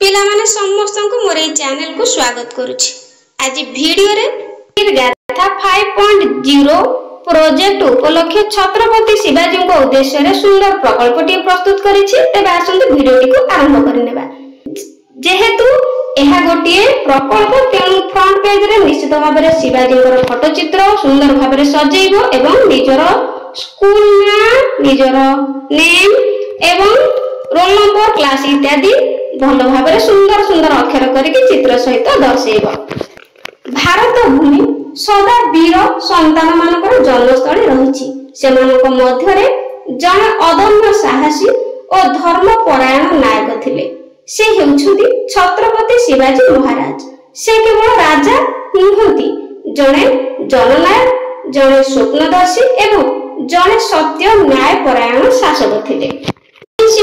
पिलामाने समस्तंकु मोर ए channel को स्वागत करूछि। आज वीडियो रे गाथा 5.0 प्रोजेक्ट उपलक्ष्य छत्रपति शिवाजी को उद्देश्य रे सुंदर प्रकल्पटी प्रस्तुत करिछि। तबे आसंतु वीडियोटी को आरंभ करनेबा। जेहेतु एहा गोटिए प्रकल्प तेणु फ्रंट पेज रे निश्चित भाव रे शिवाजी को फोटो चित्र सुंदर भाव रे सजेइबो एवं निजर स्कूल ना निजर नेम एवं रोल नंबर क्लास इत्यादि भल भाव सुंदर सुंदर अक्षर करके चित्र सहित दर्शेब। भारत भूमि सदा वीर संतान मानकर जन्मस्थली रही मध्य जड़े अदम्य साहसी और धर्मपरायण नायक थिले। से हेउछुंती छत्रपति शिवाजी महाराज। से केवल राजा नुहंती, जड़े जननायक, जड़े स्वप्नदर्शी एवं जड़े सत्य न्यायपरायण शासक थिले।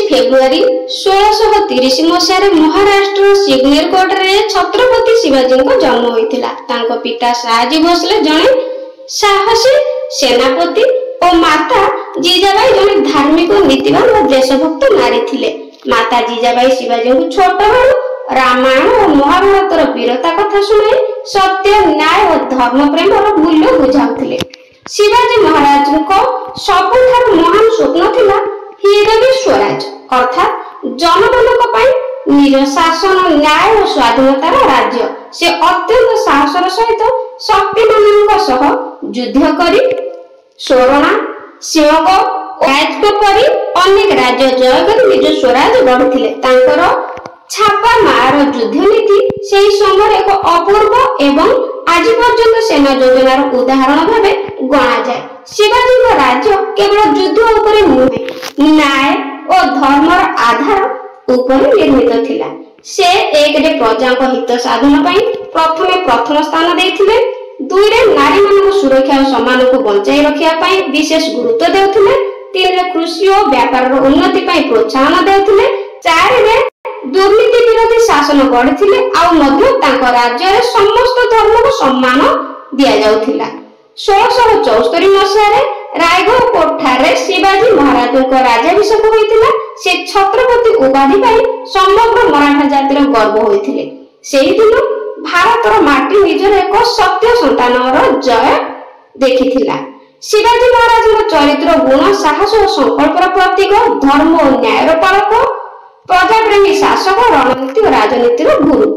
फेब्रुआरी 1630 मसीह महाराष्ट्र सिग्नेरगढ़ रे छत्रपति शिवाजी को जन्म होइतिला। तांको पिता शाहजी भोसले जने साहसी सेनापति और माता जीजाबाई जने धार्मिक नीतिवान और देशभक्त नारी थिले। माता जीजाबाई शिवाजी को छोट बेलू रामायण और महाभारतर वीरता कथा सुनाई सत्य न्याय और धर्म प्रेमर मूल्य बुझाउथिले। शिवाजी महाराज को सबुठार महान स्वप्न थिला हिरवी स्वराज अर्थात जनगणक निज शासन न्याय और स्वाधीनतार राज्य। से अत्यंत साहसर सहित शक्तिमान सह युद्ध करी सोरणा सिंह परी अनेक राज्य जय कर निज स्वराज गढ़िथिले। तांकर छापा मार युद्ध नीति सेही समय एक अपूर्व एवं आज पर्यंत सेना योजनार उदाहरण भावे गणा जाए। शिवाजी राज्य केवल युद्ध उपरे नुहे न्याय और धर्मर आधार उपर निर्मित थिला। से एक रे प्रजा को हित साधन पई प्रथम स्थान देथिले। दुई रे नारी मानक सुरक्षा और सम्मान को बंचाई रखिया पई विशेष गुरुत्व देउथिले। तीन रे कृषि और व्यापार रो उन्नति पई प्रोत्साहन देउथिले। चार रे दुर्नीति विरोधी शासन गढ़िथिले आ मध्य तांको राज्य रे समस्त धर्म को सम्मान दिया जाउथिला। 1674 मसीह रायगढ़ कोठारे शिवाजी महाराज को राज्याभिषेक होइतिला। से छत्रपति उपाधि पाई समग्र मराठा जातिर गर्व होइतिले। सेही दिन भारतर माटी निजर एक सत्य संतानर जय देखिथिला। शिवाजी महाराज चरित्र गुण साहस और संकल्पर प्रतीक, धर्म और न्यायर पालक, प्रजाप्रेमी शासक, रणनीति और राजनीतिर गुरु।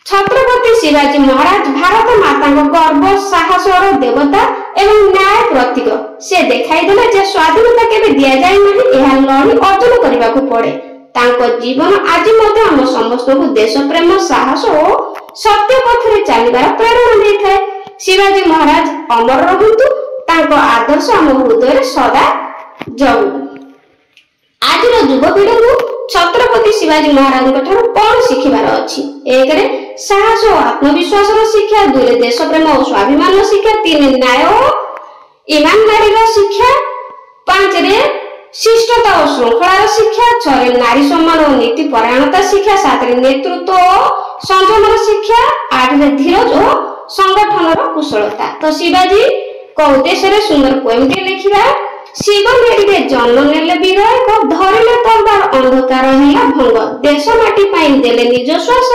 छत्रपति शिवाजी महाराज भारत माता गर्व साहस और देवता एवं न्याय प्रतीक। से देखाई देले जे स्वाधीनता केबे दिया जाय नाही, एहा लड़ी अर्जन करबा को पड़े। तांको जीवन आज मध्य हम समस्त को देश प्रेम साहस और सत्य पथरे चलिबार प्रेरणा देथाय। शिवाजी महाराज अमर रहंतु, तांको आदर्श हम हृदय सदा जाऊ। आज युवा पीढ़ी को छत्रपति शिवाजी महाराज कौन शिखिबार अछि? एक रे साहस और आत्मविश्वास शिक्षा, दुई रे देश प्रेम और स्वाभिमान शिक्षा, तीन न्याय और ईमानदारी शिक्षा, पांच रे शिष्टता और श्रृंखला शिक्षा, छह रे नारी सम्मान और नीति परायणता शिक्षा, सात रे नेतृत्व और संयम शिक्षा, आठ रे धीरज और संगठन कुशलता। तो शिवाजी को उद्देश्य रे सुंदर पोएमटी लिखिबा। शिव मेरी जन्म नेले वीर एक, धरिले तलवार अंधकार हेला भंग, देश माटी पाई देले निज श्वास,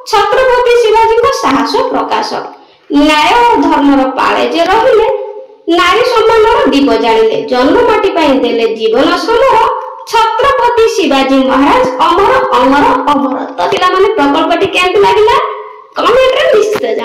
छत्रपति शिवाजी को साहस प्रकाश। न्याय और धर्मर पाले जे रहिले, नारी सम्मानर दीप जालिले, जन्म माटी पाई देले जीवन समर, छत्रपति शिवाजी महाराज अमर अमर अमर। तो पिला माने प्रकल्पटी केमति लागिला कमेंट रे निश्चित